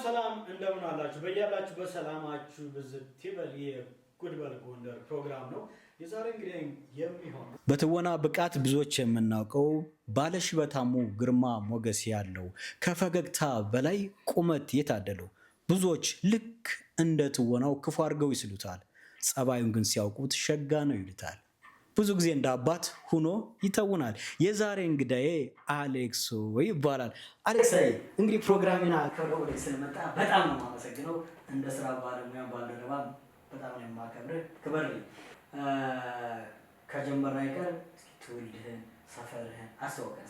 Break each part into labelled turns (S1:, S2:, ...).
S1: ሰላም እንደምን አላችሁ? በያላችሁበት ሰላማችሁ ብዝት ይበል። የጉድበል ጎንደር ፕሮግራም ነው። የዛሬ እንግዲህ የሚሆን
S2: በትወና ብቃት ብዙዎች የምናውቀው ባለሽበታሙ ግርማ ሞገስ ያለው ከፈገግታ በላይ ቁመት የታደለው ብዙዎች ልክ እንደ ትወናው ክፉ አድርገው ይስሉታል። ጸባዩን ግን ሲያውቁት ሸጋ ነው ይሉታል። ብዙ ጊዜ እንደ አባት ሁኖ ይተውናል። የዛሬ እንግዳዬ አሌክሶ ይባላል። አሌክሳይ እንግዲህ ፕሮግራሚና አከብረው ወደ ስለመጣ በጣም ነው የማመሰግነው። እንደ ስራ ባለሙያ ባልደረባ በጣም ነው የማከብርህ። ክበርልኝ። ከጀመርን አይቀር ትውልድህን፣ ሰፈርህን አስተዋውቀን።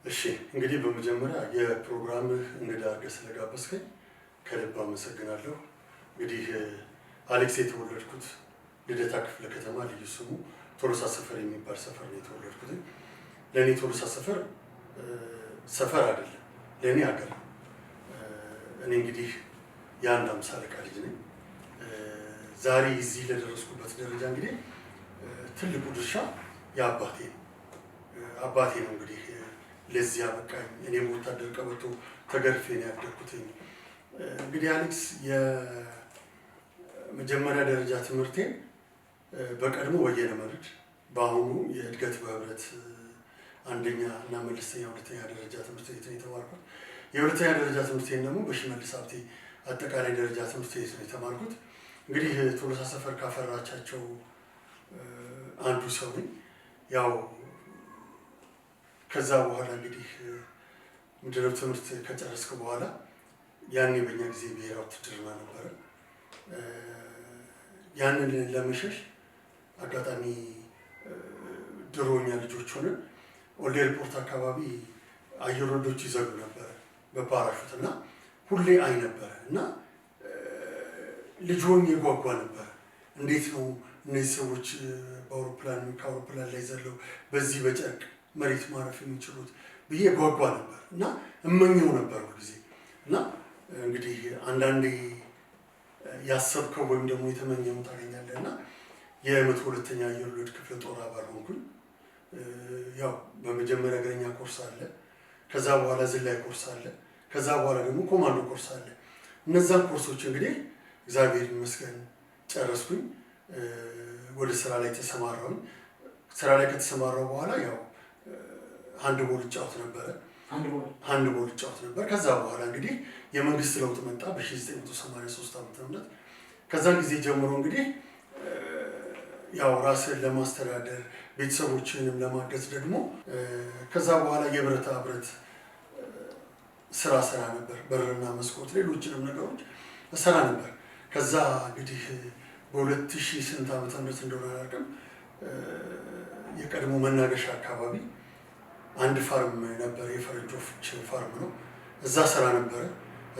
S3: እሺ እንግዲህ በመጀመሪያ የፕሮግራምህ እንግዳ አድርገህ ስለጋበዝከኝ ከልብ አመሰግናለሁ። እንግዲህ አሌክስ የተወለድኩት ልደታ ክፍለ ከተማ ልዩ ስሙ ቶሎሳ ሰፈር የሚባል ሰፈር ነው የተወለድኩት። ለእኔ ቶሎሳ ሰፈር ሰፈር አይደለም፣ ለእኔ ሀገር ነው። እኔ እንግዲህ የአንድ አምሳ አለቃ ልጅ ነኝ። ዛሬ እዚህ ለደረስኩበት ደረጃ እንግዲህ ትልቁ ድርሻ የአባቴ ነው። አባቴ ነው እንግዲህ ለዚህ አበቃኝ። እኔም ወታደር ቀበቶ ተገርፌ ነው ያደግኩትኝ። እንግዲህ አሌክስ የመጀመሪያ ደረጃ ትምህርቴን በቀድሞ በየነ መርድ በአሁኑ የእድገት በህብረት አንደኛ እና መለስተኛ ሁለተኛ ደረጃ ትምህርት ቤት ነው የተማርኩት። የሁለተኛ ደረጃ ትምህርቴን ደግሞ በሽመልስ ሀብቴ አጠቃላይ ደረጃ ትምህርት ቤት ነው የተማርኩት። እንግዲህ ቶሎሳ ሰፈር ካፈራቻቸው አንዱ ሰው ነኝ። ያው ከዛ በኋላ እንግዲህ ምድር ትምህርት ከጨረስኩ በኋላ ያኔ በእኛ ጊዜ ብሔራዊ ውትድርና ነበረ። ያንን ለመሸሽ አጋጣሚ ድሮኛ ልጆች ሆነን ወልደ ኤርፖርት አካባቢ አየር ወለዶች ይዘጉ ነበረ በፓራሹት እና ሁሌ አይ ነበረ እና ልጅ ሆኜ ጓጓ ነበረ። እንዴት ነው እነዚህ ሰዎች ከአውሮፕላን ላይ ዘለው በዚህ በጨርቅ መሬት ማረፍ የሚችሉት ብዬ ጓጓ ነበር እና እመኘው ነበር ሁልጊዜ። እና እንግዲህ አንዳንዴ ያሰብከው ወይም ደግሞ የተመኘው ታገኛለህ እና የመቶ ሁለተኛ አየር ወለድ ክፍለ ጦር አባል ሆንኩኝ። ያው በመጀመሪያ እግረኛ ኮርስ አለ፣ ከዛ በኋላ ዝላይ ኮርስ አለ፣ ከዛ በኋላ ደግሞ ኮማንዶ ኮርስ አለ። እነዛን ኮርሶች እንግዲህ እግዚአብሔር ይመስገን ጨረስኩኝ። ወደ ስራ ላይ ተሰማራሁኝ። ስራ ላይ ከተሰማራሁ በኋላ ያው ሃንድቦል እጫወት ነበረ። ከዛ በኋላ እንግዲህ የመንግስት ለውጥ መጣ በ1983 ዓ.ም። ከዛን ጊዜ ጀምሮ እንግዲህ ያው ራስን ለማስተዳደር ቤተሰቦችንም ለማገዝ ደግሞ ከዛ በኋላ የብረታ ብረት ስራ ነበር። በርና መስኮት፣ ሌሎችንም ነገሮች ሰራ ነበር። ከዛ እንግዲህ በ2000 ስንት ዓመተ ምህረት እንደሆነ አላውቅም፣ የቀድሞ መናገሻ አካባቢ አንድ ፋርም ነበር፣ የፈረንጆች ፋርም ነው። እዛ ስራ ነበረ።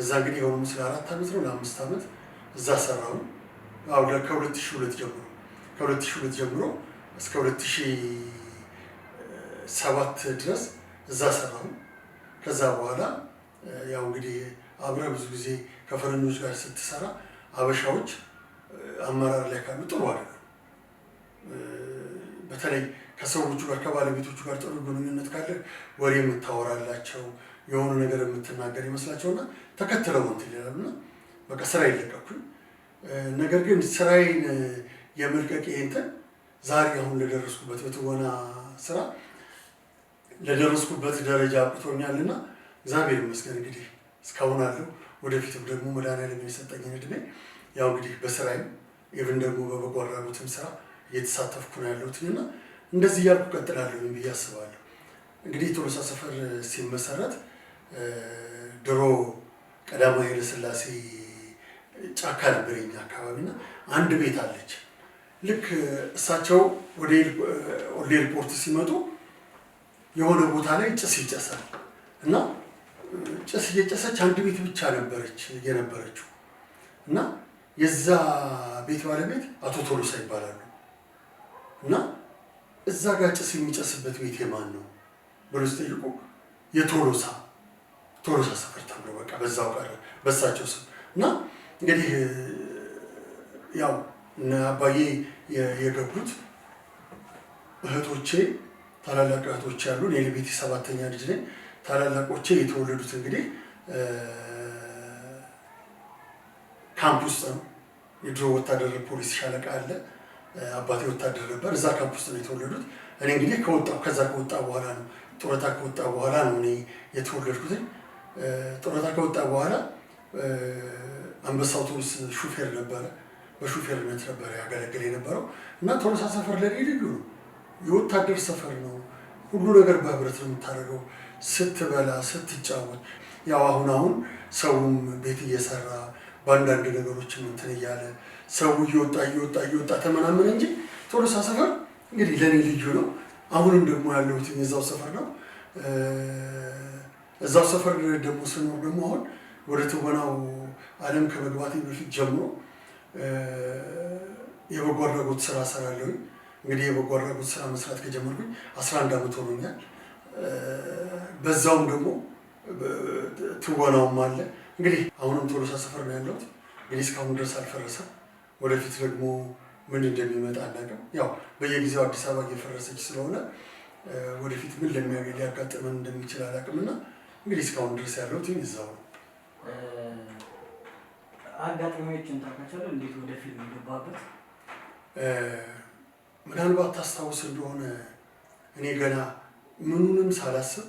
S3: እዛ እንግዲህ የሆኑ ስለ 4 ዓመት ነው ለ5 ዓመት እዛ ሰራሁ። ከ2002 ጀምሮ እስከ 2007 ድረስ እዛ ሰራሁ። ከዛ በኋላ ያው እንግዲህ አብረህ ብዙ ጊዜ ከፈረንጆች ጋር ስትሰራ አበሻዎች አመራር ላይ ካሉ ጥሩ አይደለም። በተለይ ከሰዎቹ ጋር ከባለቤቶቹ ጋር ጥሩ ግንኙነት ካለ ወሬ የምታወራላቸው የሆነ ነገር የምትናገር ይመስላቸውና ተከትለው እንትን ይላሉና በቃ ስራ ይለቀኩኝ። ነገር ግን ስራዬን የመልቀቅ እንትን ዛሬ አሁን ለደረስኩበት በትወና ስራ ለደረስኩበት ደረጃ አብቅቶኛልና እግዚአብሔር ይመስገን። እንግዲህ እስካሁን አለው፣ ወደፊትም ደግሞ መድኃኒዓለም የሰጠኝን እድሜ ያው እንግዲህ በስራዬም ኢቭን ደግሞ በበጎ አድራጎትም ስራ እየተሳተፍኩ ነው ያለሁትና እንደዚህ እያልኩ እቀጥላለሁ ብዬ አስባለሁ። እንግዲህ ቶሎሳ ሰፈር ሲመሰረት ድሮ ቀዳማዊ ኃይለ ሥላሴ ጫካ ነበር የኛ አካባቢና አንድ ቤት አለች። ልክ እሳቸው ወደ ኤርፖርት ሲመጡ የሆነ ቦታ ላይ ጭስ ይጨሳል እና ጭስ እየጨሰች አንድ ቤት ብቻ ነበረች የነበረችው እና የዛ ቤት ባለቤት አቶ ቶሎሳ ይባላሉ እና እዛ ጋር ጭስ የሚጨስበት ቤት የማን ነው ብሎ ሲጠይቁ የቶሎሳ ሰፈር ተብሎ በቃ በዛው ቀረ በሳቸው ስም። እና እንግዲህ ያው እነ አባዬ የገቡት እህቶቼ ታላላቅ እህቶቼ ያሉ እኔ ለቤቴ 7ኛ ልጅ ነኝ። ታላላቆቼ የተወለዱት እንግዲህ ካምፕ ውስጥ ነው። የድሮ ወታደር ፖሊስ ሻለቃ አለ። አባቴ ወታደር ነበር። እዛ ካምፕ ውስጥ ነው የተወለዱት። እኔ እንግዲህ ከዛ ከወጣ በኋላ ነው ጡረታ ከወጣ በኋላ ነው እኔ የተወለድኩትኝ። ጡረታ ከወጣ በኋላ አንበሳ አውቶቡስ ሹፌር ነበረ። በሹፌርነት ነበረ ያገለግል የነበረው እና ቶሎሳ ሰፈር ለኔ ልዩ ነው። የወታደር ሰፈር ነው። ሁሉ ነገር በህብረት ነው የምታደርገው። ስትበላ፣ ስትጫወት። ያው አሁን ሰውም ቤት እየሰራ በአንዳንድ ነገሮችም እንትን እያለ ሰው እየወጣ ተመናመነ እንጂ ቶሎሳ ሰፈር እንግዲህ ለኔ ልዩ ነው። አሁንም ደግሞ ያለሁት እዛው ሰፈር ነው። እዛው ሰፈር ደግሞ ስኖር ደግሞ አሁን ወደ ትወናው ዓለም ከመግባቴ በፊት ጀምሮ የበጎ አድራጎት ስራ እሰራለሁ። እንግዲህ የበጎ አድራጎት ስራ መስራት ከጀመርኩኝ 11 ዓመት ሆኖኛል። በዛውም ደግሞ ትወናውም አለ። እንግዲህ አሁንም ቶሎሳ ሰፈር ነው ያለሁት። እንግዲህ እስካሁን ድረስ አልፈረሰም። ወደፊት ደግሞ ምን እንደሚመጣ አናውቅም። ያው በየጊዜው አዲስ አበባ እየፈረሰች ስለሆነ ወደፊት ምን ሊያጋጥመን እንደሚችል አላውቅምና እንግዲህ እስካሁን ድረስ ያለሁት እዛው ነው።
S1: አጋጣሚዎችን ታውቃቸዋለህ? እንዴት ወደ ፊልም የገባበት?
S3: ምናልባት ታስታውስ እንደሆነ እኔ ገና ምኑንም ሳላስብ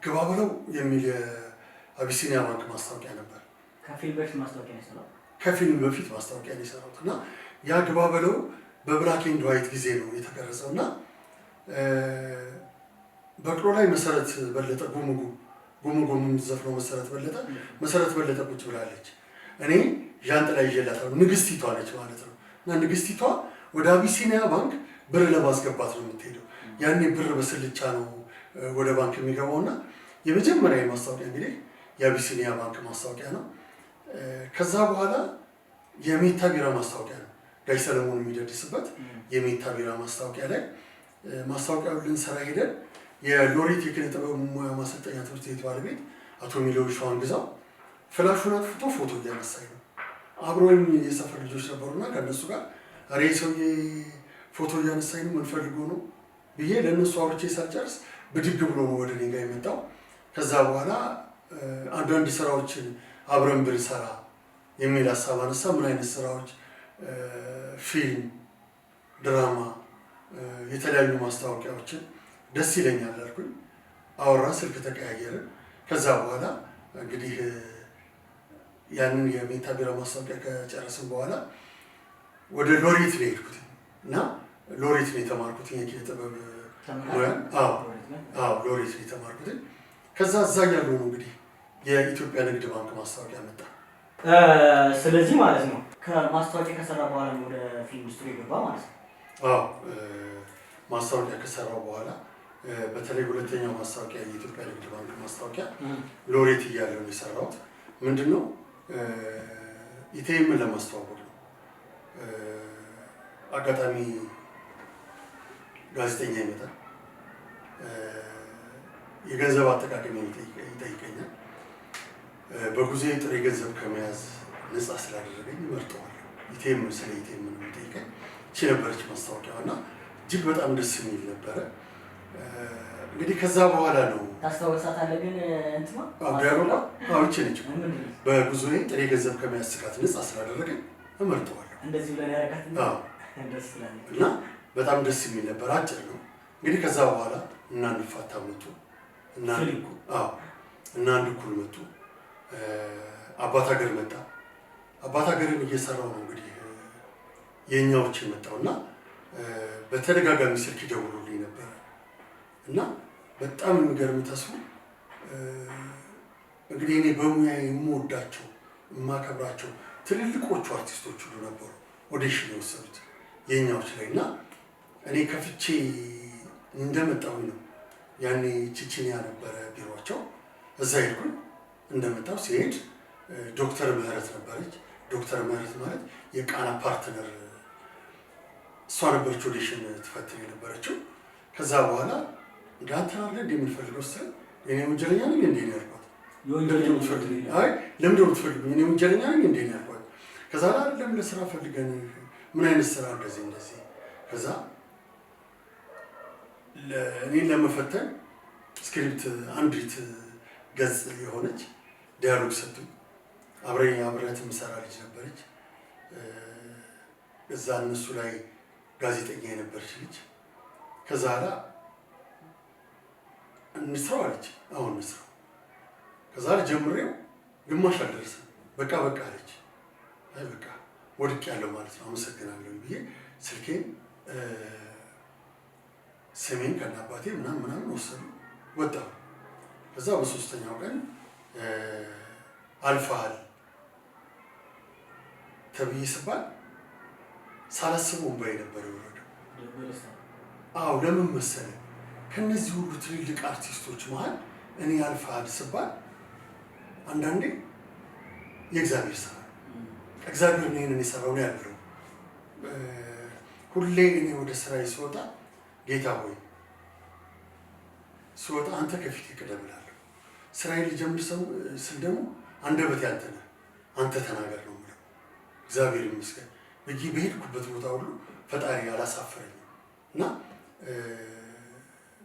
S3: ግባ ብለው የሚል የአቢሲኒያ ባንክ ማስታወቂያ ነበር።
S1: ከፊልም በፊት ማስታወቂያ ነው
S3: ከፊልም በፊት ማስታወቂያ ነው የሰራሁት እና ያ ግባ ብለው በብላክ ኤንድ ዋይት ጊዜ ነው የተቀረጸው እና በቅሎ ላይ መሰረት በለጠ ጉምጉም የምትዘፍነው መሰረት በለጠ ቁጭ ብላለች። እኔ ዣንጥላ ይዤላታለሁ። ንግስቲቷ ነች ማለት ነው እና ንግስቲቷ ወደ አቢሲኒያ ባንክ ብር ለማስገባት ነው የምትሄደው። ያኔ ብር በስልቻ ነው ወደ ባንክ የሚገባው እና የመጀመሪያ ማስታወቂያ እንግዲህ የአቢሲኒያ ባንክ ማስታወቂያ ነው። ከዛ በኋላ የሜታ ቢራ ማስታወቂያ ነው። ዳይ ሰለሞን የሚደድስበት የሜታ ቢራ ማስታወቂያ ላይ ማስታወቂያውን ልንሰራ ሄደን የሎሬት የኪነ ጥበብ ሙያ ማሰልጠኛ ትምህርት ቤት ባለቤት አቶ ሚሊዮን ሸዋን ግዛው ፍላሹን አጥፍቶ ፎቶ እያነሳኝ ነው። አብሮኝ የሰፈር ልጆች ነበሩና ከእነሱ ጋር ኧረ ሰውዬ ፎቶ እያነሳኝ ነው ምን ፈልጎ ነው ብዬ ለእነሱ አውርቼ ሳልጨርስ ብድግ ብሎ ነው ወደ እኔ ጋር የመጣው። ከዛ በኋላ አንዳንድ ስራዎችን አብረን ብንሰራ የሚል ሀሳብ አነሳ። ምን አይነት ስራዎች? ፊልም፣ ድራማ፣ የተለያዩ ማስታወቂያዎችን ደስ ይለኛል አልኩኝ። አወራን፣ ስልክ ተቀያየርን። ከዛ በኋላ እንግዲህ ያንን የሜታ ቢራ ማስታወቂያ ከጨረስን በኋላ ወደ ሎሬት ነው የሄድኩት እና ሎሬት ነው የተማርኩት የኪነ ጥበብ ሙያ። ሎሬት ነው የተማርኩት። ከዛ እዛ ያለው ነው እንግዲህ የኢትዮጵያ ንግድ ባንክ ማስታወቂያ መጣ።
S1: ስለዚህ ማለት ነው ከማስታወቂያ ከሰራ በኋላ ወደ ፊልም ኢንዱስትሪ የገባ ማለት ነው?
S3: ማስታወቂያ ከሰራው በኋላ በተለይ ሁለተኛው ማስታወቂያ የኢትዮጵያ ንግድ ባንክ ማስታወቂያ ሎሬት እያለው ነው የሰራሁት። ምንድነው ኢቴምን ለማስተዋወቅ ነው። አጋጣሚ ጋዜጠኛ ይመጣል። የገንዘብ አጠቃቀም ይጠይቀኛል። በጉዜ ጥሬ ገንዘብ ከመያዝ ነፃ ስላደረገኝ እመርጠዋለሁ። ኢቴም ስለ ኢቴም ነው የሚጠይቀኝ። እቺ ነበረች ማስታወቂያው እና እጅግ በጣም ደስ የሚል ነበረ። እንግዲህ ከዛ በኋላ ነው
S1: ታስታውሳታለህ? ግን እንትማ
S3: እቺ ነች። በጉዞዬ ጥሬ ገንዘብ ከመያዝ ስጋት ነፃ ስላደረገኝ እመርጠዋለሁ።
S1: እንደዚህ ብለን ያረጋት እና
S3: በጣም ደስ የሚል ነበር። አጭር ነው እንግዲህ። ከዛ በኋላ እና እንፋታ መጡ እና አንድ እኩል መጡ። አባት ሀገር መጣ። አባት ሀገርን እየሰራው ነው እንግዲህ የኛዎች የመጣው እና በተደጋጋሚ ስልክ ይደውሉልኝ ነበረ እና በጣም የሚገርም ተስፋ እንግዲህ እኔ በሙያ የምወዳቸው የማከብራቸው ትልልቆቹ አርቲስቶች ሁሉ ነበሩ ኦዲሽን የወሰዱት የኛዎች ላይ እና እኔ ከፍቼ እንደመጣሁኝ ነው። ያኔ ቺቺኒያ ነበረ ቢሮቸው። እዛ ሄድኩኝ። እንደመጣሁ ሲሄድ ዶክተር ምህረት ነበረች። ዶክተር ምህረት ማለት የቃና ፓርትነር እሷ ነበረች ኦዲሽን ትፈትን የነበረችው። ከዛ በኋላ እንዳንተ አለ እንደምንፈልገው ስለ እኔ ወንጀለኛ ነኝ እንዴ ነው ያልኳት። ለምንድን ነው የምትፈልጉኝ? እኔ ወንጀለኛ ነኝ እንዴ ነው ያልኳት። ከዛ አይደለም ለስራ ፈልገን ምን አይነት ስራ እንደዚህ ከዛ እኔን ለመፈተን ስክሪፕት አንዲት ገጽ የሆነች ዲያሎግ ሰጡኝ። አብረት የምሰራ ልጅ ነበረች። እዛ እነሱ ላይ ጋዜጠኛ የነበረች ልጅ ከዛ ኋላ እንስራው አለች። አሁን እንስራው ከዛ ጀምሬው ግማሽ አልደረሰም። በቃ አለች። አይ በቃ ወድቅ ያለው ማለት ነው አመሰግናለሁ ብዬ ስልኬን ስሜን ከናባቴ ምናምን ወሰዱ ወጣሁ። ከዛ በሶስተኛው ቀን አልፈሃል ተብዬ ስባል ሳላስበው እምባዬ ነበር የወረደው። አዎ ለምን መሰለህ? ከነዚህ ሁሉ ትልልቅ አርቲስቶች መሀል እኔ አልፈሃል ስባል አንዳንዴ የእግዚአብሔር ስራ እግዚአብሔር እኔን የሰራው ነው ያለው። ሁሌ እኔ ወደ ስራዬ ስወጣ ጌታ ሆይ ስወጣ አንተ ከፊት ቅደም እላለሁ። ስራዬን ልጀምር ስል ደግሞ አንደበቴ አንተ ነህ፣ አንተ ተናገር ነው የምለው። እግዚአብሔር ይመስገን በሄድኩበት ቦታ ሁሉ ፈጣሪ አላሳፈረኝም እና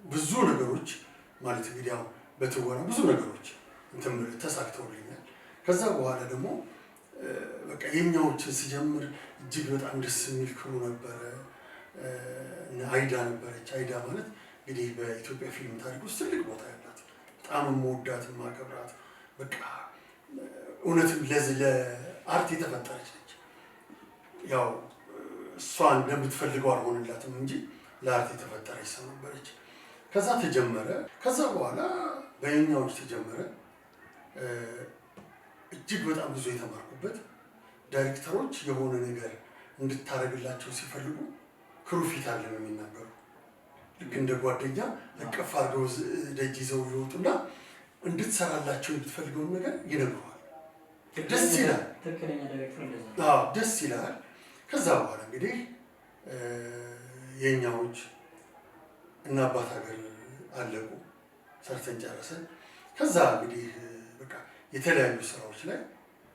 S3: ብዙ ነገሮች ማለት እንግዲህ ያው በትወና ብዙ ነገሮች ተሳክተውልኛል። ከዛ በኋላ ደግሞ በቃ የኛዎችን ስጀምር እጅግ በጣም ደስ የሚል ክሩ ነበረ። አይዳ ነበረች። አይዳ ማለት እንግዲህ በኢትዮጵያ ፊልም ታሪክ ውስጥ ትልቅ ቦታ ያላት በጣም የምወዳት የማከብራት በቃ እውነትም ለአርት የተፈጠረች ነች። ያው እሷ እንደምትፈልገው አልሆንላትም እንጂ ለአርት የተፈጠረች ሰው ነበረች። ከዛ ተጀመረ። ከዛ በኋላ በየኛዎች ተጀመረ። እጅግ በጣም ብዙ የተማርኩበት ዳይሬክተሮች የሆነ ነገር እንድታረግላቸው ሲፈልጉ ክሩ ፊት አለ ነው የሚናገሩ። ልክ እንደ ጓደኛ እቅፍ አድርገው ደጅ ይዘው ይወጡና እንድትሰራላቸው የምትፈልገውን ነገር ይነግሩሃል። ደስ ይላል። አዎ ደስ ይላል። ከዛ በኋላ እንግዲህ የኛዎች እና አባት ሀገር አለቁ፣ ሰርተን ጨረሰን። ከዛ እንግዲህ በቃ የተለያዩ ስራዎች ላይ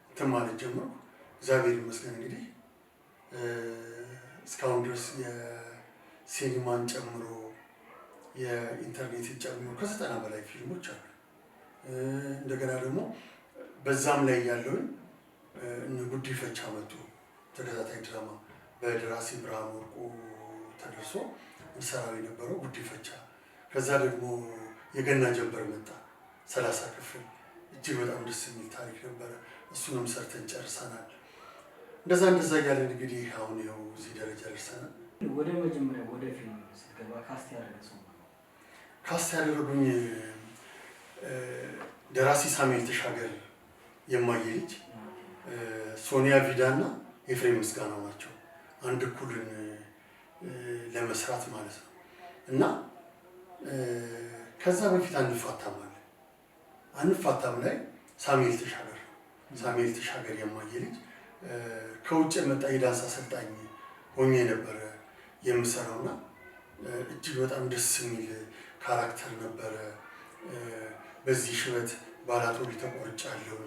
S3: እንትን ማለት ጀመርኩ። እግዚአብሔር ይመስገን እንግዲህ እስካሁን ድረስ የሲኒማን ጨምሮ የኢንተርኔትን ጨምሮ ከ90 በላይ ፊልሞች አሉ። እንደገና ደግሞ በዛም ላይ ያለውን ጉዲፈቻ መጡ ተከታታይ ድራማ በደራሲ ብርሃኑ ወርቁ ተደርሶ እንሰራው የነበረው ጉዲፈቻ። ከዛ ደግሞ የገና ጀንበር መጣ 30 ክፍል እጅግ በጣም ደስ የሚል ታሪክ ነበረ። እሱንም ሰርተን ጨርሰናል። እንደዛ እያለን እንግዲህ አሁን ያው እዚህ ደረጃ ደርሰናል።
S4: ወደ መጀመሪያ ወደ ፊልም ስትገባ ካስት ያደረገ ሰው
S3: ካስት ያደረጉኝ ደራሲ ሳሙኤል ተሻገር የማየ ልጅ፣ ሶኒያ ቪዳ እና ኤፍሬም ምስጋናው ናቸው። አንድ እኩልን ለመስራት ማለት ነው። እና ከዛ በፊት አንፋታም ላይ ሳሙኤል ተሻገር የማየ ልጅ ከውጭ የመጣ የዳንስ አሰልጣኝ ሆኜ ነበረ የምሰራውና እጅግ በጣም ደስ የሚል ካራክተር ነበረ። በዚህ ሽበት ባላቶሪ ተቆርጫለሁ።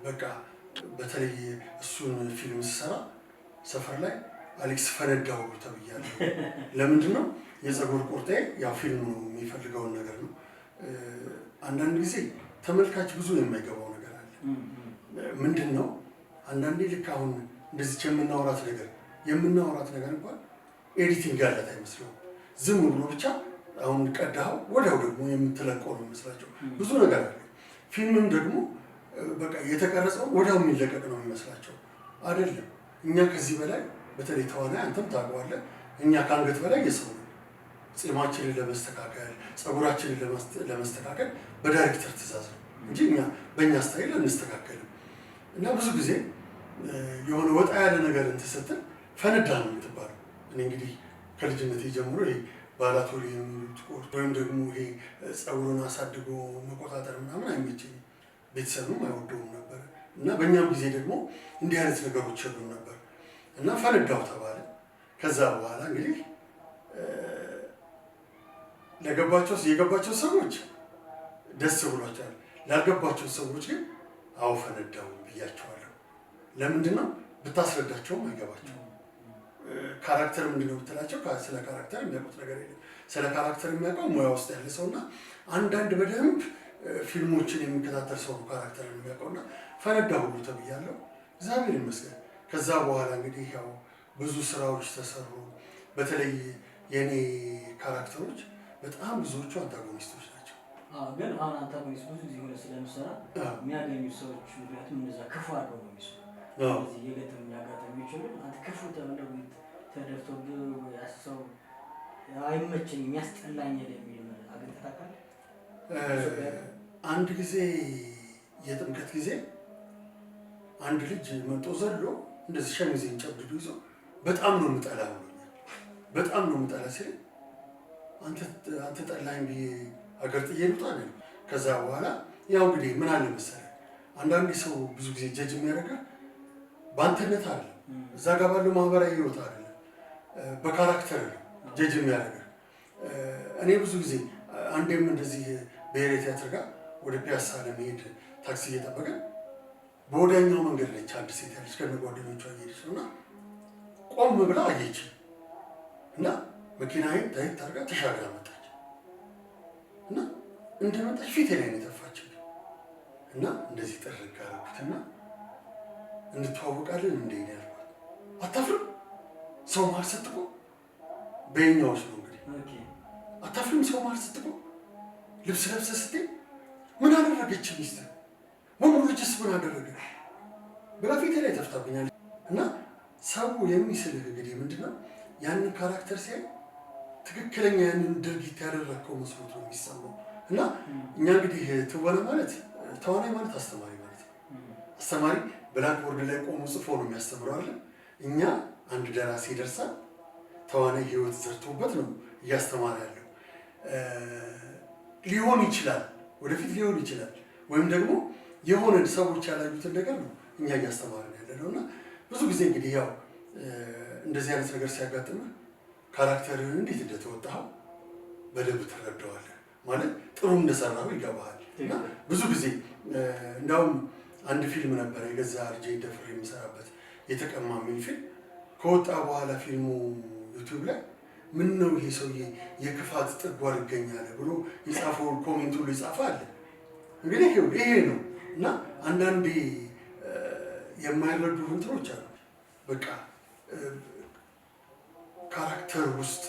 S3: በቃ በተለይ እሱን ፊልም ስሰራ ሰፈር ላይ አሌክስ ፈነዳው ተብያለሁ። ለምንድን ነው? የፀጉር ቁርጤ ያው ፊልሙ የሚፈልገውን ነገር ነው። አንዳንድ ጊዜ ተመልካች ብዙ የማይገባው ነገር አለ። ምንድን ነው? አንዳንዴ ልክ አሁን እንደዚች የምናወራት ነገር እንኳን ኤዲቲንግ ያለት አይመስለውም። ዝም ብሎ ብቻ አሁን ቀዳኸው ወዲያው ደግሞ የምትለቀው ነው የሚመስላቸው። ብዙ ነገር አለ። ፊልምም ደግሞ በቃ የተቀረጸው ወዲያው የሚለቀቅ ነው የሚመስላቸው። አይደለም። እኛ ከዚህ በላይ በተለይ ተዋናይ አንተም ታውቀዋለህ፣ እኛ ከአንገት በላይ የሰው ነው። ጺማችንን ለመስተካከል ፀጉራችንን ለመስተካከል በዳይሬክተር ትእዛዝ ነው እንጂ እኛ በእኛ ስታይል አንስተካከልም። እና ብዙ ጊዜ የሆነ ወጣ ያለ ነገር እንትን ስትል ፈነዳ ነው የምትባለው። እኔ እንግዲህ ከልጅነት ጀምሮ ይሄ ባላቶሪ የሚሉት ወይም ደግሞ ይሄ ፀጉሩን አሳድጎ መቆጣጠር ምናምን አይመቸኝም። ቤተሰብም አይወደውም ነበር እና በእኛም ጊዜ ደግሞ እንዲህ አይነት ነገሮች የሉም ነበር እና ፈነዳው ተባለ። ከዛ በኋላ እንግዲህ የገባቸው ሰዎች ደስ ብሏቸዋል። ላልገባቸው ሰዎች ግን አዎ ፈነዳው ብያቸዋለሁ። ለምንድን ነው? ብታስረዳቸውም አይገባቸውም። ካራክተር ምንድነው ብትላቸው ስለ ካራክተር የሚያውቁት ነገር የለም። ስለ ካራክተር የሚያውቀው ሙያ ውስጥ ያለ ሰውና አንዳንድ በደንብ ፊልሞችን የሚከታተል ሰው ነው ካራክተር የሚያውቀውና ፈነዳ ሁሉ ተብያለሁ። እግዚአብሔር ይመስገን። ከዛ በኋላ እንግዲህ ያው ብዙ ስራዎች ተሰሩ። በተለይ የኔ ካራክተሮች በጣም ብዙዎቹ አንታጎኒስቶች ናቸው።
S4: ግን አሁን አንታጎኒስት ብዙ ጊዜ ሆነ ስለምሰራ የሚያገኙ ሰዎች ምክንያቱም እነዛ ክፉ አድርገው ነው የሚሰሩ። ስለዚህ የገጠም የሚያጋጥም የሚችሉ አንተ ክፉ ተብለው ተደርቶብህ ያሰው አይመቸኝም የሚያስጠላኝ የሚል አግኝተህ ታውቃለህ?
S3: አንድ ጊዜ የጥምቀት ጊዜ አንድ ልጅ መጦ ዘሎ እንደዚህ ሸሚዜን ጨብድዶ ይዞ በጣም ነው የምጠላ ብሎኛል። በጣም ነው የምጠላ ሲለኝ አንተ ጠላኝ ብዬ አገር ጥዬ ልውጣ ነው። ከዛ በኋላ ያው እንግዲህ ምን አለ መሰለህ አንዳንድ ሰው ብዙ ጊዜ ጀጅ የሚያደርገው በአንተነት አይደለም፣ እዛ ጋር ባለው ማህበራዊ ህይወት አይደለም፣ በካራክተር ነው ጀጅ የሚያደርገው። እኔ ብዙ ጊዜ አንዴም እንደዚህ ብሔራዊ ቲያትር ጋር ወደ ፒያሳ ለመሄድ ታክሲ እየጠበቀ በወዲያኛው መንገድ ነች አንድ ሴት ያለች ከጓደኞቿ እየሄደች ነው እና ቆም ብላ አየች እና መኪናዬን ታይት ታርጋ ተሻግራ መጣች እና እንደመጣች ፊቴ ላይ ነው የተፋችው እና እንደዚህ ጥርግ አደረኩትና እንተዋወቃለን እንደ ይሄ ያልኳት። አታፍርም ሰው መሀል ስትቆም? በየኛዎች ነው እንግዲህ አታፍርም ሰው መሀል ስትቆም? ልብስ ለብሰህ ስትሄድ ምን አደረገች ሚስትህ? ወንዱ ልጅስ ምን አደረገ ብላ ፊቴ ላይ ተፍታብኛለች። እና ሰው የሚስልህ እንግዲህ ምንድነው ያንን ካራክተር ሲያይ ትክክለኛ ያንን ድርጊት ያደረግከው መስሎት ነው የሚሰማው። እና እኛ እንግዲህ ትወና ማለት ተዋናይ ማለት አስተማሪ ማለት ነው። አስተማሪ ብላክቦርድ ላይ ቆሞ ጽፎ ነው የሚያስተምረው አይደል? እኛ አንድ ደራሲ ይደርሳል፣ ተዋናይ ህይወት ዘርቶበት ነው እያስተማረ ያለው። ሊሆን ይችላል ወደፊት ሊሆን ይችላል፣ ወይም ደግሞ የሆነ ሰዎች ያላዩትን ነገር ነው እኛ እያስተማርን ያለ ነው። እና ብዙ ጊዜ እንግዲህ ያው እንደዚህ አይነት ነገር ሲያጋጥምህ ካራክተርህን እንዴት እንደተወጣኸው በደንብ ትረዳዋለህ። ማለት ጥሩ እንደሰራው ይገባሃል። እና ብዙ ጊዜ እንዳውም አንድ ፊልም ነበረ የገዛ ልጄ ደፍሬ የምሰራበት የተቀማ የሚል ፊልም ከወጣ በኋላ ፊልሙ ዩቲዩብ ላይ ምን ነው ይሄ ሰውዬ የክፋት ጥጓ ይገኛል ብሎ የጻፈው ኮሜንት ሁሉ ይጻፋል። እንግዲህ ይሄ ነው። እና አንዳንዴ የማይረዱ እንትኖች አሉ። በቃ ካራክተር ውስጥ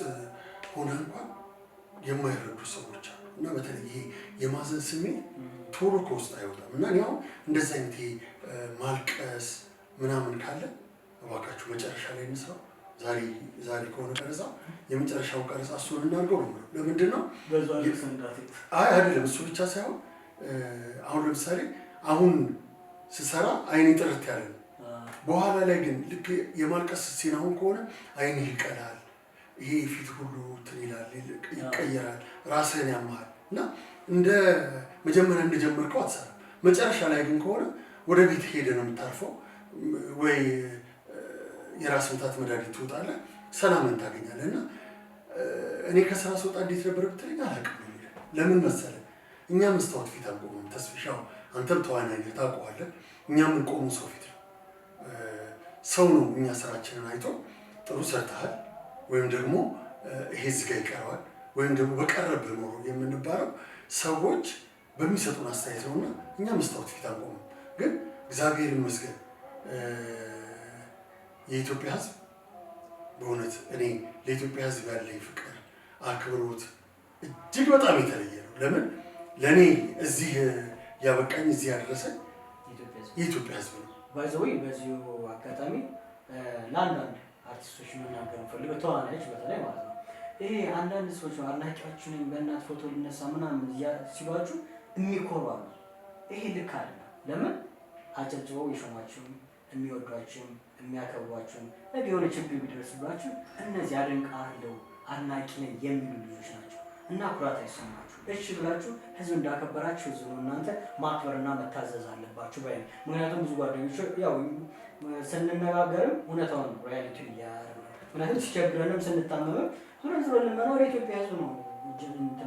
S3: ሆነ እንኳን የማይረዱ ሰዎች አሉ። እና በተለይ ይሄ የማዘን ስሜት ቶሎ ከውስጥ አይወጣም። እና እኔ አሁን እንደዚህ አይነት ማልቀስ ምናምን ካለ እባካችሁ መጨረሻ ላይ እንስራው። ዛሬ ከሆነ ቀረጻ የመጨረሻውን ቀረጻ እሱን እናድርገው ነው። ለምንድን ነው አይደለም እሱ ብቻ ሳይሆን አሁን ለምሳሌ አሁን ስሰራ አይኔ ጥርት ያለ ነው። በኋላ ላይ ግን ልክ የማልቀስ ሲናውን ከሆነ አይንህ ይቀላል፣ ይሄ ፊት ሁሉ እንትን ይላል፣ ይቀየራል፣ ራስህን ያማል እና እንደ መጀመሪያ እንደጀመርከው አትሰራም። መጨረሻ ላይ ግን ከሆነ ወደ ቤት ሄደ ነው የምታርፈው፣ ወይ የራስ ምታት መድኃኒት ትወጣለህ፣ ሰላምን ታገኛለህ። እና እኔ ከስራ ስወጣ እንዴት ነበር ብትለኝ አላውቅም። ለምን መሰለህ እኛ መስታወት ፊት አንቆምም። ተስፍሻው አንተም ተዋናይ ነህ ታውቀዋለህ። እኛ የምንቆመው ሰው ፊት ነው። ሰው ነው እኛ ስራችንን አይቶ ጥሩ ሰርተሃል ወይም ደግሞ ይሄ እዚህ ጋ ይቀረዋል ወይም ደግሞ በቀረብህ ኖሮ የምንባለው ሰዎች በሚሰጡን አስተያየት ነውና እኛ መስታወት ፊት አንቆምም። ግን እግዚአብሔር ይመስገን የኢትዮጵያ ሕዝብ በእውነት እኔ ለኢትዮጵያ ሕዝብ ያለኝ ፍቅር፣ አክብሮት እጅግ በጣም የተለየ ነው። ለምን ለእኔ እዚህ ያበቃኝ እዚህ ያደረሰኝ የኢትዮጵያ ሕዝብ ነው።
S4: ባይዘወይ በዚሁ አጋጣሚ ለአንዳንድ አርቲስቶች መናገር ፈልገው ተዋናዮች በተለይ ማለት ነው ይሄ አንዳንድ ሰዎች አድናቂያችሁ ነኝ በእናት ፎቶ ልነሳ ምናምን ሲሏችሁ የሚኮሩ አሉ። ይሄ ልክ አይደለም። ለምን አጨብጭበው የሾሟችሁም የሚወዷችሁም የሚያከብሯችሁም ነገ የሆነ ችግር ቢደርስባችሁ እነዚህ አደንቃለሁ አድናቂ ነኝ የሚሉ ልጆች ናቸው እና ኩራት አይሰማችሁ። እሺ ብላችሁ ህዝብ እንዳከበራችሁ ህዝብ ነው እናንተ ማክበርና መታዘዝ አለባችሁ ባይ። ምክንያቱም ብዙ ጓደኞች ያው ስንነጋገርም እውነታውን ሪያሊቲውን እያደረግን ነው። ምክንያቱም ሲቸግረንም ስንታመምም ዙሮ ልመናው የኢትዮጵያ ህዝብ ነው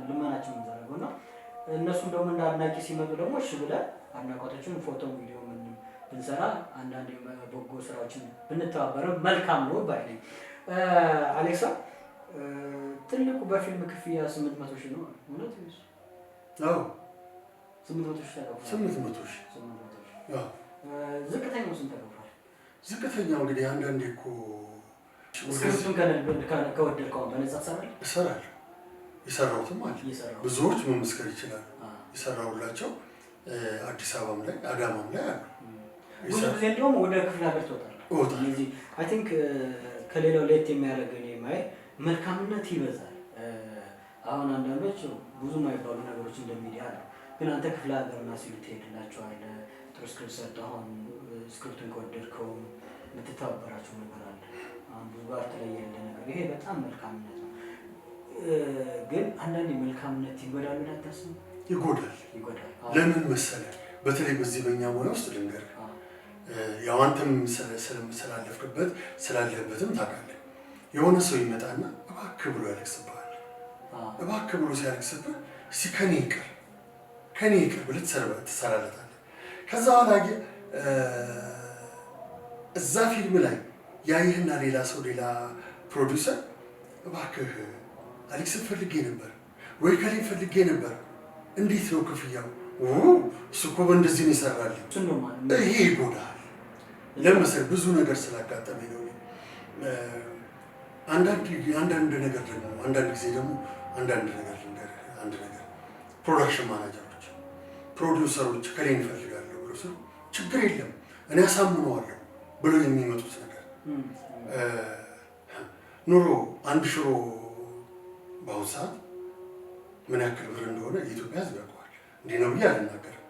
S4: ልመናችን የምንዘረገው እና እነሱም ደግሞ እንደ አድናቂ ሲመጡ ደግሞ እሺ ብለን አድናቆቶችን ፎቶ ቪዲዮ ብንሰራ አንዳንድ በጎ ስራዎችን ብንተባበርም መልካም ነው ባይ ነኝ። አሌክሳ ትልቁ በፊልም ክፍያ 800,000 ነው እውነት?
S3: አዎ 800 ሺህ ያው
S4: ዝቅተኛው ስንት ተከፍሏል?
S3: ዝቅተኛው እንግዲህ አንዳንዴ እኮ
S4: ስክሪፕቱን ከወደድከው በነፃ ትሰራለህ?
S3: እሰራለሁ። የሰራሁትም አለ። ብዙዎች መመስከር ይችላሉ። የሰራሁላቸው አዲስ አበባም ላይ አዳማም ላይ አሉ።
S4: ብዙ ጊዜ እንደውም ወደ ክፍለ ሀገር ትወጣለህ። አይ ቲንክ ከሌላው ለየት የሚያደርገው ማይ መልካምነት ይበዛል። አሁን አንዳንዶች ብዙ የማይባሉ ነገሮች እንደሚዲያ አሉ። ግን አንተ ክፍለ ሀገርና ሲሉ ትሄድላቸዋለህ። ጥሩ ስክሪፕት ሰርተህ አሁን ስክሪፕቱን ከወደድከው የምትተባበራቸው ነገር አለ። አሁን ብዙ ጋር ተለያየ ነገር ይሄ በጣም መልካምነት ነው። ግን አንዳንዴ መልካምነት ይጎዳል ብለህ አታስብም?
S3: ይጎዳል። ለምን መሰለህ? በተለይ በዚህ በእኛ ሙያ ውስጥ ልንገርህ፣ ያው አንተም ስላለህበትም ታውቃለህ። የሆነ ሰው ይመጣና እባክህ ብሎ ያለቅስብሃል። እባክህ ብሎ ሲያለቅስብህ እስኪ ከኔ ይቅር ብለህ ትሰራለታለህ። ከዛ በኋላ እዛ ፊልም ላይ ያየህና ሌላ ሰው ሌላ ፕሮዲውሰር እባክህ አሌክስን ፈልጌ ነበር ወይ ከሌን ፈልጌ ነበር፣ እንዴት ነው ክፍያው? እሱ እኮ በእንደዚህ ነው ይሰራልኝ። ይሄ ይጎዳል። ለምሳሌ ብዙ ነገር ስላጋጠመኝ ነው። አንዳንድ ነገር ደግሞ አንዳንድ ጊዜ ደግሞ አንድ ነገር ፕሮዳክሽን ማናጀሮች፣ ፕሮዲውሰሮች ከሌን ይፈልጋለሁ ብሎ ስሉ ችግር የለም እኔ አሳምነዋለሁ ብሎ የሚመጡት ነገር ኑሮ አንድ ሽሮ በአሁኑ ሰዓት ምን ያክል ብር እንደሆነ የኢትዮጵያ ሕዝብ ያውቀዋል። እንዲህ ነው ብዬ አልናገርም።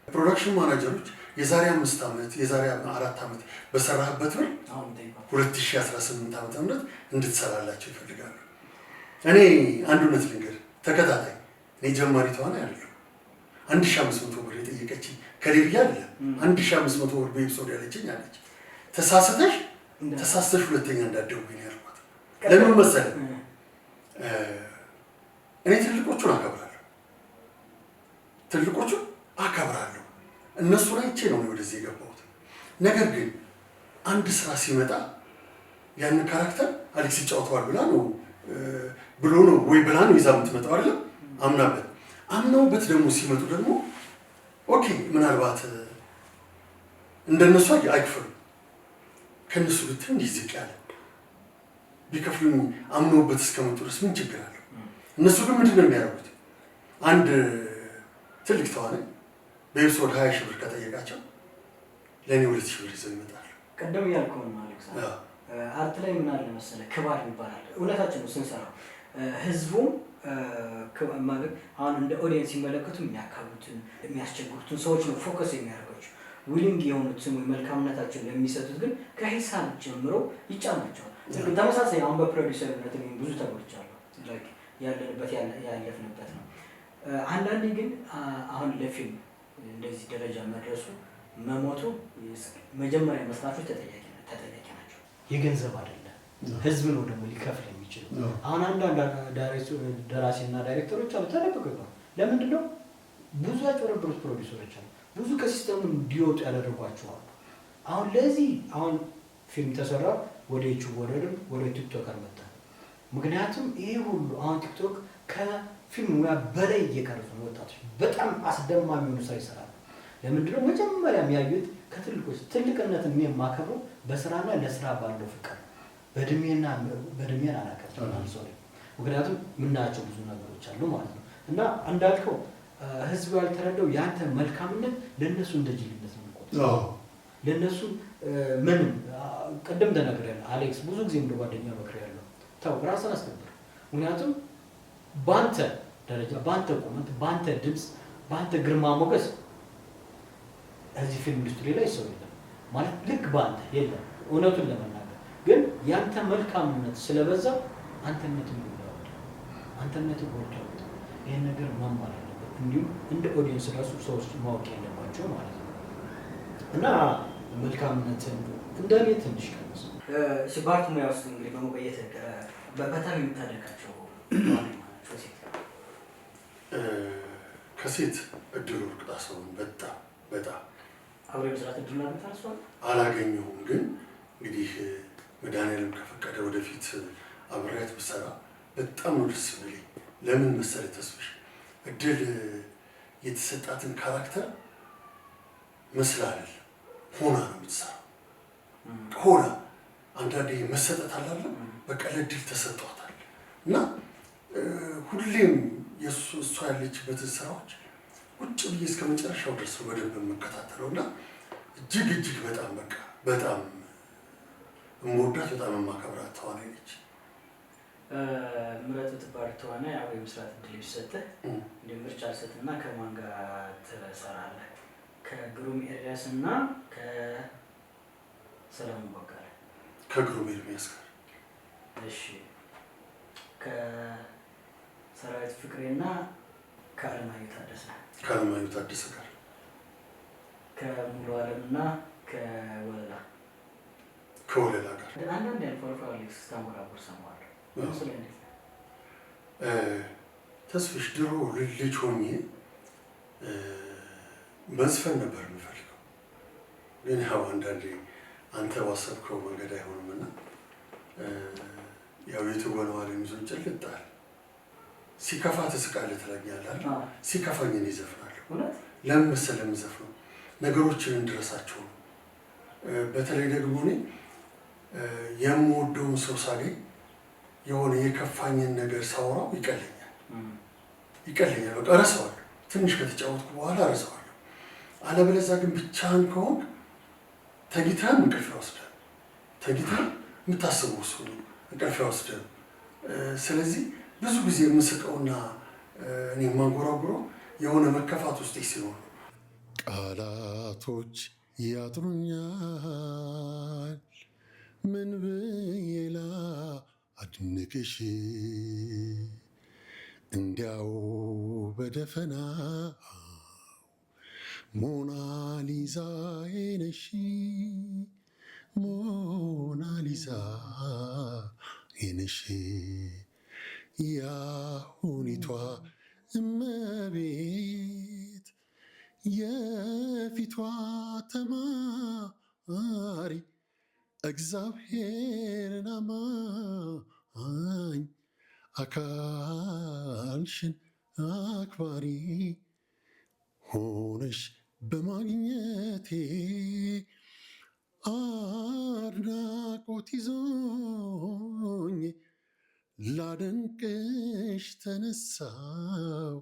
S3: ፕሮዳክሽን ማናጀሮች የዛሬ 5 ዓመት የዛሬ 4 ዓመት በሰራህበት ብር 2018 ዓመተ ምህረት እንድትሰራላቸው ይፈልጋሉ። እኔ አንድ እውነት ልንገር፣ ተከታታይ እኔ ጀማሪ ተዋናይ አይደለሁ። 1500 ብር የጠየቀችኝ ከሌብያ አለ 1500 ብር በኤፒሶድ ያለችኝ አለች። ተሳስተሽ ሁለተኛ እንዳትደውይ ነው ያልኳት። ለምን መሰለህ? እኔ ትልቆቹን አከብራለሁ። እነሱን አይቼ ነው ወደዚህ የገባሁት። ነገር ግን አንድ ስራ ሲመጣ ያንን ካራክተር አሌክስ ይጫወተዋል ብሎ ነው ይዛ የምትመጣው አይደለም። አምነውበት ደግሞ ሲመጡ ደግሞ ኦኬ ምናልባት እንደነሱ አይክፈሉ ከነሱ ብትል እንዲህ ዝቅ ያለ ቢከፍሉኝ አምነውበት እስከመጡ ድረስ ምን ችግር አለው? እነሱ ግን ምንድን ነው የሚያደርጉት? አንድ ትልቅ ተዋናይ በኤፒሶድ 20 ሺህ ብር ከጠየቃቸው ለእኔ 2 ሺህ ብር ይዘው ይመጣሉ።
S4: ቀደም ያልከው ነው አሌክስ። አርት ላይ ምን አለ መሰለህ፣ ክባር ይባላል። እውነታችን ነው ስንሰራው ህዝቡም ማለት አሁን እንደ ኦዲየንስ ሲመለከቱ የሚያካቡትን የሚያስቸግሩትን ሰዎች ነው ፎከስ የሚያደርጋቸው። ዊሊንግ የሆኑትን ወይ መልካምነታቸውን ለሚሰጡት ግን ከሂሳብ ጀምሮ ይጫናቸዋል። ተመሳሳይ አሁን በፕሮዲሰርነት ብዙ ተጎድቻለሁ። ያለንበት ያለፍንበት ነው። አንዳንዴ ግን አሁን ለፊልም እንደዚህ ደረጃ መድረሱ መሞቱ መጀመሪያ መስራቾች ተጠያቂ ናቸው። የገንዘብ አይደለም ህዝብ ነው ደግሞ ሊከፍል የሚችለው። አሁን አንዳንድ ደራሲና ዳይሬክተሮች አሉ ተደብቀው ነው። ለምንድን ነው ብዙ ያጭበረበሩት ፕሮዲውሰሮች አሉ። ብዙ ከሲስተሙ እንዲወጡ ያደረጓቸዋል። አሁን ለዚህ አሁን ፊልም ተሰራ ወደ ዩቲዩብ ወደ ቲክቶክ አልመጣ። ምክንያቱም ይሄ ሁሉ አሁን ቲክቶክ ከፊልም ሙያ በላይ እየቀረጹ ነው ወጣቶች። በጣም አስደማሚ ሆኑ ስራ ይሰራሉ። ለምንድን ነው መጀመሪያ የሚያዩት ከትልቆች ትልቅነትን የማከብረው በስራና ለስራ ባለው ፍቅር በእድሜን አላከብርም ሶሪ። ምክንያቱም የምናያቸው ብዙ ነገሮች አሉ ማለት ነው። እና እንዳልከው ህዝቡ ያልተረዳው የአንተ መልካምነት ለእነሱ እንደ ጅልነት ነው የሚቆጥረው። ለእነሱ ምንም ቅድም ተነግሬያለሁ አሌክስ፣ ብዙ ጊዜ እንደ ጓደኛ መክሬያለሁ። ተው ራስን አስከብር። ምክንያቱም በአንተ ደረጃ፣ በአንተ ቁመት፣ በአንተ ድምፅ፣ በአንተ ግርማ ሞገስ እዚህ ፊልም ኢንዱስትሪ ላይ ሰው የለም ማለት ልክ በአንተ የለም። እውነቱን ለመናገር ግን ያንተ መልካምነት ስለበዛ አንተነትን ይወዳል፣ አንተነትን ይወዳል። ይሄን ነገር መማር አለበት። እንዲሁም እንደ ኦዲየንስ ራሱ ሰዎች ማወቅ ያለባቸው ማለት ነው። እና መልካምነትን እንደኔ ትንሽ ቀንስ ሲባርት ሙያ ውስጥ እንግዲህ በመቆየት በጣም የምታደርጋቸው ከሴት እድሉ ርቅጣ ሰውን በጣም አብሬ መስራት እድሉ አላገኘሁም። ግን እንግዲህ መድኃኒዓለም ከፈቀደ ወደፊት አብሬያት ብሰራ በጣም ነው ደስ የሚለኝ። ለምን መሰለህ ተስፍሽ፣ እድል
S3: የተሰጣትን ካራክተር መስላ አይደለም ሆና ነው የምትሰራው። ሆና አንዳንዴ መሰጠት አላለም በቃ ለድል ተሰጥቷታል እና ሁሌም እሷ ያለችበትን ስራዎች ቁጭ ብዬ እስከ መጨረሻው ድረስ በደንብ የምከታተለው እና እጅግ በጣም በቃ በጣም የምወዳት በጣም የማከብራት ተዋናይ ነች።
S4: ምረጥ ብትባል ተዋናይ አብረህ የመስራት እድል ቢሰጥህ እንደ ምርጫ ልሰጥና ከማን ጋር ትሰራለህ? ከግሩም ኤርሚያስ እና ከሰለሞን ቦጋለ።
S3: ከግሩም ኤርሚያስ ጋር።
S4: እሺ። ከሰራዊት ፍቅሬና ከአለማየሁ ታደሰ።
S3: ከአለማየሁ ታደሰ ጋር።
S4: ከሙሉ አለምና ከወለላ።
S3: ከወለላ ጋር።
S4: አንዳንድ አልፎ አልፎ አሌክስ ታንጎራጉር ሰማዋለሁ። ስለ እንዴት ነው?
S3: ተስፍሽ ድሮ ልጅ ሆኜ መዝፈን ነበር የምፈልገው፣ ግን ያው አንዳንዴ አንተ ባሰብከው መንገድ አይሆንም እና ያው የትወናው ዓለም ይዞን ጭልጣል። ሲከፋ ትስቃለህ ትለኛለህ፣ ሲከፋኝ እኔ እዘፍናለሁ። ለምን መሰለህ የምዘፍነው? ነገሮችን እንድረሳቸው ነው። በተለይ ደግሞ እኔ የምወደውን ሰው ሳገኝ የሆነ የከፋኝን ነገር ሳወራው ይቀለኛል። በቃ እረሳዋለሁ። ትንሽ ከተጫወትኩ በኋላ እረሳዋለሁ። አለበለዚያ ግን ብቻህን ከሆንክ ተጊተህም እንቅልፍ ይወስዳል። ተጊተህም የምታስበው እሱ ነው፣ እንቅልፍ ይወስዳል። ስለዚህ ብዙ ጊዜ የምስቀውና እኔ የማንጎራጉረው የሆነ መከፋት ውስጥ ሲኖር ነው። ቃላቶች ያጥሩኛል ምን ብዬ ላድንቅሽ እንዲያው በደፈናው ሞናሊዛዬ ነሽ ሞናሊዛዬ ነሽ ያሁኒቷ እመቤት የፊቷ ተማሪ እግዚአብሔርን አማኝ አካልሽን አክባሪ ሆነሽ በማግኘቴ አድናቆት ይዞኝ ላደንቅሽ ተነሳው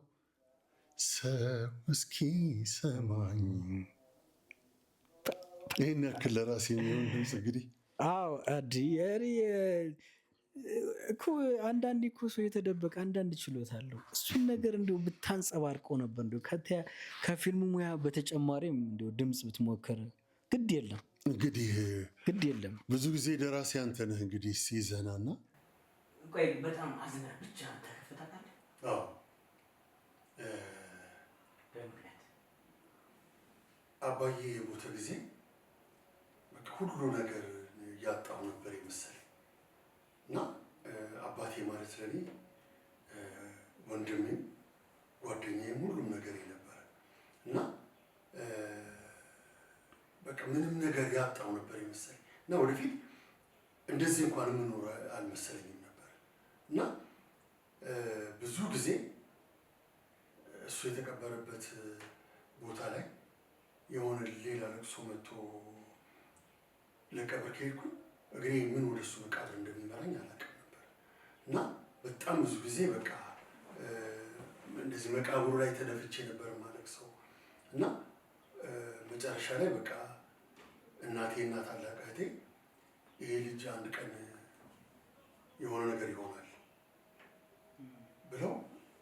S3: ሰው እስኪ ሰማኝ። ይህን ያክል ለራሴ የሚሆን ድምፅ እንግዲህ
S2: እኮ አንዳንድ እኮ ሰው የተደበቀ አንዳንድ ችሎታ አለው። እሱን ነገር እንዲሁ ብታንጸባርቀው ነበር። እንዲሁ ከፊልሙ ሙያ በተጨማሪም እንዲሁ ድምፅ ብትሞክር። ግድ የለም
S3: እንግዲህ
S2: ግድ የለም።
S3: ብዙ ጊዜ ደራሲ አንተ ነህ እንግዲህ ሲዘናና
S4: ቆይ በጣም አዝነህ ብቻ ተከፍታታለህ?
S3: አዎ
S4: በምክንያት
S3: አባዬ የሞተ ጊዜ በቃ ሁሉ ነገር ያጣሁ ነበር የመሰለኝ እና አባቴ ማለት ለኔ ወንድሜም ጓደኛዬም ሁሉም ነገር ነበረ እና በቃ ምንም ነገር ያጣሁ ነበር የመሰለኝ እና ወደፊት እንደዚህ እንኳን የምኖር አልመሰለኝም ነበር እና ብዙ ጊዜ እሱ የተቀበረበት ቦታ ላይ የሆነ ሌላ ለቅሶ መጥቶ ለቀብር ከሄድኩኝ እግሬ ምን ወደ እሱ መቃብር እንደሚመራኝ አላውቅም ነበር እና በጣም ብዙ ጊዜ በቃ እንደዚህ መቃብሩ ላይ ተደፍቼ ነበር የማለቅሰው እና መጨረሻ ላይ በቃ እናቴና ታላቅ እህቴ ይሄ ልጅ አንድ ቀን የሆነ ነገር ይሆናል ብለው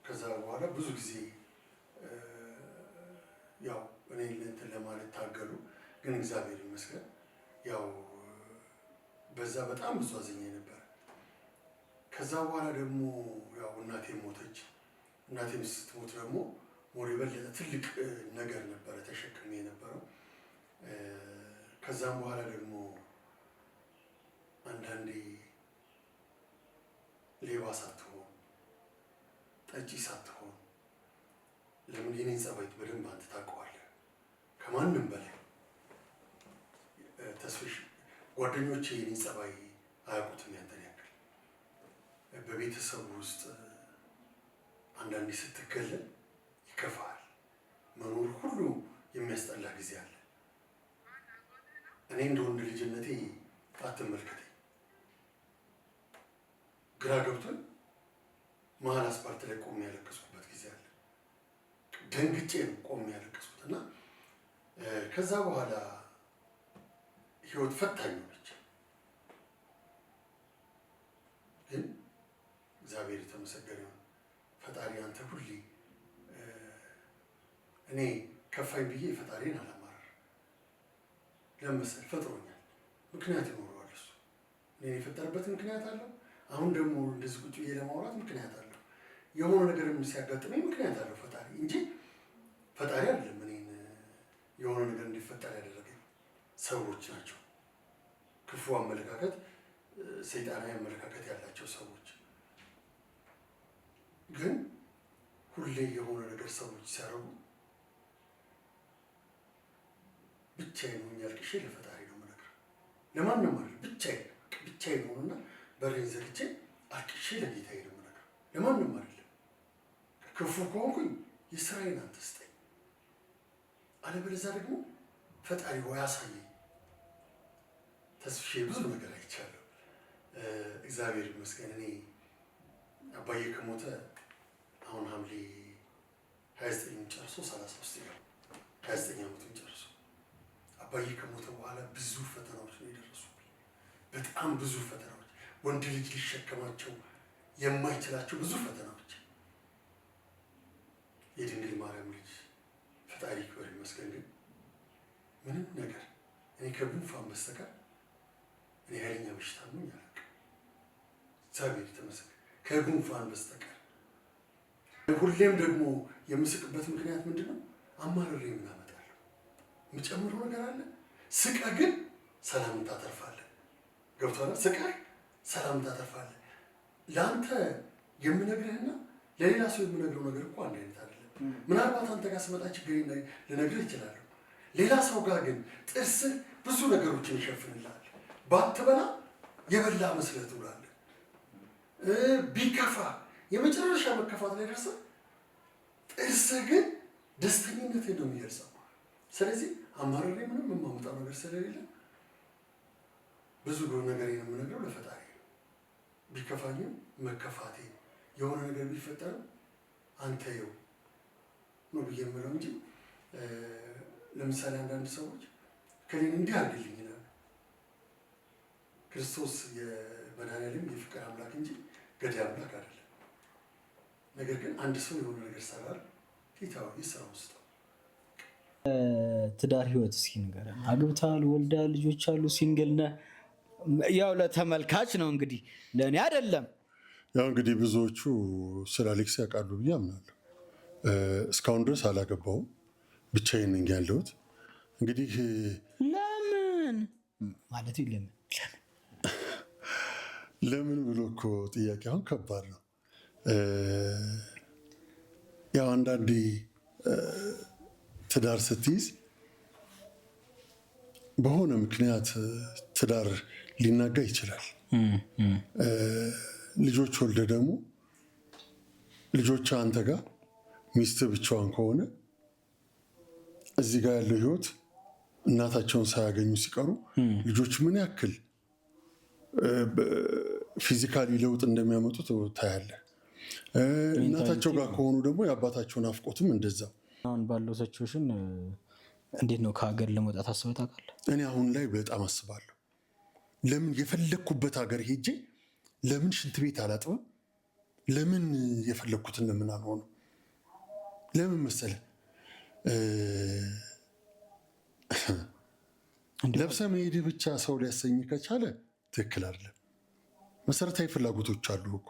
S3: ከዛ በኋላ ብዙ ጊዜ ያው እኔ እንትን ለማለት ታገሉ። ግን እግዚአብሔር ይመስገን ያው በዛ በጣም ብዙ አዝኜ ነበር። ከዛ በኋላ ደግሞ ያው እናቴ ሞተች። እናቴም ስትሞት ደግሞ ሞር የበለጠ ትልቅ ነገር ነበረ ተሸክሜ የነበረው። ከዛም በኋላ ደግሞ አንዳንዴ ሌባ ሳትሆን ጠጪ ሳትሆን ለምን የኔን ጸባይ በደንብ አንተ ታውቀዋለህ ከማንም በላይ ተስፍሽ። ጓደኞቼ የኔን ጸባይ አያውቁትም ያንተን ያክል። በቤተሰቡ ውስጥ አንዳንዴ ስትገለል ይከፋል፣ መኖር ሁሉ የሚያስጠላ ጊዜ አለ። እኔ እንደ ወንድ ልጅነቴ አትመልከተኝ። ግራ ገብቶኝ መሀል አስፓልት ላይ ቆሜ ያለቀስኩበት ጊዜ አለ። ደንግጬ ነው ቆሜ ያለቀስኩት እና ከዛ በኋላ ህይወት ፈታኝ ሆነች። ግን እግዚአብሔር የተመሰገነ ይሁን። ፈጣሪ አንተ ሁሌ እኔ ከፋኝ ብዬ ፈጣሪን አላማረር። ለምሳሌ ፈጥሮኛል፣ ምክንያት ይኖረዋል እሱ። እኔን የፈጠረበት ምክንያት አለው። አሁን ደግሞ እንደዚህ ቁጭ ብዬ ለማውራት ምክንያት አለው። የሆነ ነገር ሲያጋጥመኝ ምክንያት አለው ፈጣሪ እንጂ ፈጣሪ አይደለም እኔን የሆነ ነገር እንዲፈጠር ያደረገኝ። ሰዎች ናቸው፣ ክፉ አመለካከት፣ ሰይጣናዊ አመለካከት ያላቸው ሰዎች። ግን ሁሌ የሆነ ነገር ሰዎች ሲያደርጉ ብቻዬን ሆኜ አልቅሼ ለፈጣሪ ነው የምነግረው። ለማንም አይደለም፣ ብቻዬን ሆኖና በሬን ዘግቼ አልቅሼ ለጌታዬ ነው የምነግረው። ለማንም አይደለም። ክፉ ከሆንኩኝ የስራዬን አንተ ስጠኝ፣ አለበለዚያ ደግሞ ፈጣሪ ሆይ አሳየኝ። ተስፍሼ ብዙ ነገር አይቻለሁ፣ እግዚአብሔር ይመስገን። እኔ አባዬ ከሞተ አሁን ሐምሌ 29 ጨርሶ 33 ይላል 29 ዓመቱን ጨርሶ። አባዬ ከሞተ በኋላ ብዙ ፈተናዎች ነው የደረሱብኝ፣ በጣም ብዙ ፈተናዎች፣ ወንድ ልጅ ሊሸከማቸው የማይችላቸው ብዙ ፈተናዎች። የድንግል ማርያም ልጅ ፈጣሪ ክብር ይመስገን። ግን ምንም ነገር እኔ ከጉንፋን በስተቀር እኔ ኃይለኛ በሽታ ነው ያለቅ፣ እግዚአብሔር የተመሰገነ ከጉንፋን በስተቀር። ሁሌም ደግሞ የምስቅበት ምክንያት ምንድን ነው? አማርሬ ምን አመጣለሁ? የምጨምረው ነገር አለ? ስቀ ግን ሰላምን ታተርፋለህ። ገብቶሃል? ስቀ ሰላምን ታተርፋለህ። ለአንተ የምነግርህና ለሌላ ሰው የምነግረው ነገር እኮ አንድ አይነት አይደለም። ምናልባት አንተ ጋር ስመጣ ችግር ልነግርህ እችላለሁ። ሌላ ሰው ጋር ግን ጥርስህ ብዙ ነገሮችን ይሸፍንልሃል። ባትበላ የበላ መስለህ ትውላለህ። ቢከፋ የመጨረሻ መከፋት ላይ ደርሰህ ጥርስህ ግን ደስተኝነትህ ነው የሚደርሰው። ስለዚህ አማርሬ ምንም የማመጣው ነገር ስለሌለ ብዙ ነገር የምነግረው ለፈጣሪ ነው። ቢከፋኝም መከፋቴ የሆነ ነገር ቢፈጠርም አንተ ይኸው ነው ብዬ የምለው እንጂ ለምሳሌ አንዳንድ ሰዎች ከሌን እንዲህ አድርግልኝ ይላሉ። ክርስቶስ የመድኃኒዓለም የፍቅር አምላክ እንጂ ገዳይ አምላክ አይደለም። ነገር ግን አንድ ሰው የሆነ ነገር ሰራል፣ ጌታዊ ስራ ውስጥ
S2: ትዳር ህይወት እስኪ ንገረን። አግብተሃል፣ ወልደሃል፣ ልጆች አሉ፣ ሲንግል ነህ? ያው ለተመልካች ነው እንግዲህ ለእኔ አይደለም።
S3: ያው እንግዲህ ብዙዎቹ ስለ አሌክስ ያውቃሉ ብዬ አምናለሁ። እስካሁን ድረስ አላገባውም፣ ብቻዬን ነኝ ያለሁት። እንግዲህ
S2: ለምን ማለት
S3: ለምን ብሎ እኮ ጥያቄ አሁን ከባድ ነው። ያው አንዳንዴ ትዳር ስትይዝ በሆነ ምክንያት ትዳር ሊናጋ ይችላል። ልጆች ወልደ ደግሞ ልጆች አንተ ጋር ሚስት ብቻዋን ከሆነ እዚህ ጋር ያለው ህይወት እናታቸውን ሳያገኙ ሲቀሩ ልጆች ምን ያክል ፊዚካሊ ለውጥ እንደሚያመጡ ታያለህ። እናታቸው ጋር ከሆኑ ደግሞ የአባታቸውን ናፍቆትም እንደዛ።
S2: አሁን ባለው ሲቹዌሽን እንዴት ነው ከሀገር ለመውጣት አስበህ ታውቃለህ?
S3: እኔ አሁን ላይ በጣም አስባለሁ። ለምን የፈለግኩበት ሀገር ሄጄ ለምን ሽንት ቤት አላጥብም? ለምን የፈለግኩትን ለምን አልሆነም? ለምን መሰለህ ለብሰህ መሄድህ ብቻ ሰው ሊያሰኝ ከቻለ ትክክል አይደለም። መሰረታዊ ፍላጎቶች አሉ እኮ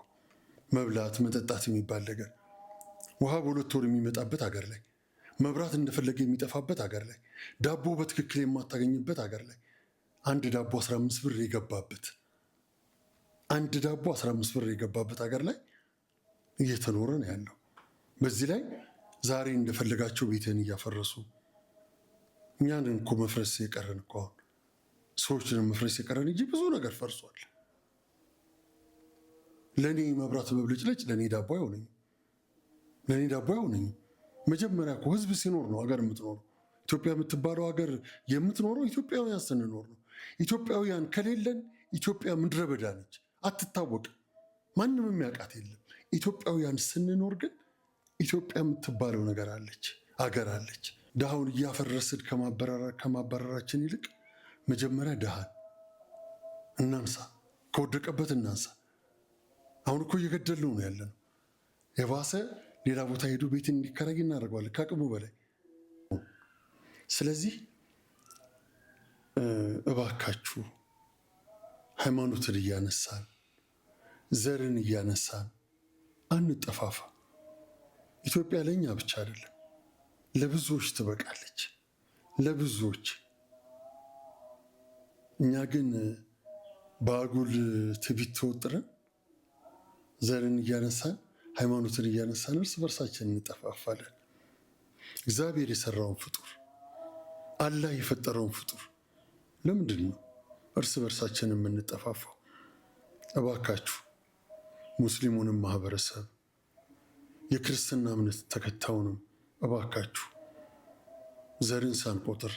S3: መብላት፣ መጠጣት የሚባል ነገር። ውሃ በሁለት ወር የሚመጣበት ሀገር ላይ፣ መብራት እንደፈለገ የሚጠፋበት ሀገር ላይ፣ ዳቦ በትክክል የማታገኝበት ሀገር ላይ አንድ ዳቦ 15 ብር የገባበት ሀገር ላይ እየተኖረ ነው ያለው። በዚህ ላይ ዛሬ እንደፈለጋቸው ቤትህን እያፈረሱ እኛንን እኮ መፍረስ የቀረን እኮ አሁን ሰዎችን መፍረስ የቀረን እንጂ ብዙ ነገር ፈርሷል። ለእኔ መብራት መብለጭለጭ ለእኔ ዳቦ አይሆነኝም። መጀመሪያ እኮ ህዝብ ሲኖር ነው ሀገር የምትኖረው። ኢትዮጵያ የምትባለው ሀገር የምትኖረው ኢትዮጵያውያን ስንኖር ነው። ኢትዮጵያውያን ከሌለን ኢትዮጵያ ምድረ በዳ ነች፣ አትታወቅም፣ ማንም የሚያውቃት የለም። ኢትዮጵያውያን ስንኖር ግን ኢትዮጵያ የምትባለው ነገር አለች፣ ሀገር አለች። ድሃውን እያፈረስን ከማባረራችን ይልቅ መጀመሪያ ድሃን እናንሳ፣ ከወደቀበት እናንሳ። አሁን እኮ እየገደልነው ነው ያለነው። የባሰ ሌላ ቦታ ሄዱ ቤት እንዲከራይ እናደርገዋለን ከአቅሙ በላይ። ስለዚህ እባካችሁ ሃይማኖትን እያነሳን ዘርን እያነሳን አንጠፋፋ። ኢትዮጵያ ለእኛ ብቻ አይደለም ለብዙዎች ትበቃለች፣ ለብዙዎች። እኛ ግን በአጉል ትቢት ተወጥረን ዘርን እያነሳን ሃይማኖትን እያነሳን እርስ በርሳችን እንጠፋፋለን። እግዚአብሔር የሰራውን ፍጡር አላህ የፈጠረውን ፍጡር ለምንድን ነው እርስ በርሳችን የምንጠፋፋው? እባካችሁ ሙስሊሙንም ማህበረሰብ የክርስትና እምነት ተከታዩንም እባካችሁ ዘርን ሳንቆጥር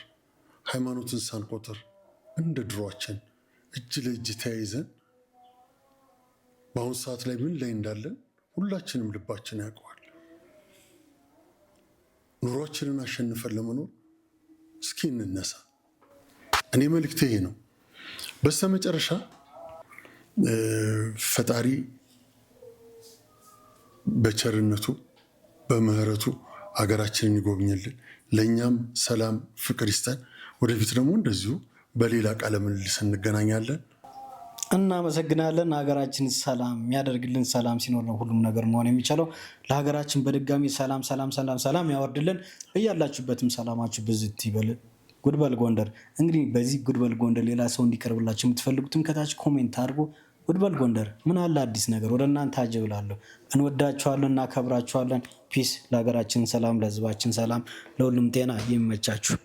S3: ሃይማኖትን ሳንቆጥር እንደ ድሯችን እጅ ለእጅ ተያይዘን በአሁኑ ሰዓት ላይ ምን ላይ እንዳለን ሁላችንም ልባችን ያውቀዋል። ኑሯችንን አሸንፈን ለመኖር እስኪ እንነሳ። እኔ መልእክቴ ይሄ ነው። በስተመጨረሻ ፈጣሪ በቸርነቱ በምህረቱ ሀገራችንን ይጎብኝልን፣ ለእኛም ሰላም ፍቅር ይስጠን። ወደፊት ደግሞ እንደዚሁ በሌላ ቃለ ምልልስ እንገናኛለን።
S2: እናመሰግናለን። ሀገራችን ሰላም የሚያደርግልን ሰላም ሲኖር ነው ሁሉም ነገር መሆን የሚቻለው። ለሀገራችን በድጋሚ ሰላም ሰላም ሰላም ሰላም ያወርድልን። እያላችሁበትም ሰላማችሁ ብዝት ይበል። ጉድበል ጎንደር። እንግዲህ በዚህ ጉድበል ጎንደር ሌላ ሰው እንዲቀርብላችሁ የምትፈልጉትም ከታች ኮሜንት አድርጎ። ጉድበል ጎንደር ምን አለ አዲስ ነገር ወደ እናንተ አጀብላለሁ። እንወዳችኋለን፣ እናከብራችኋለን። ፒስ። ለሀገራችን ሰላም፣ ለህዝባችን ሰላም፣ ለሁሉም ጤና የሚመቻችሁ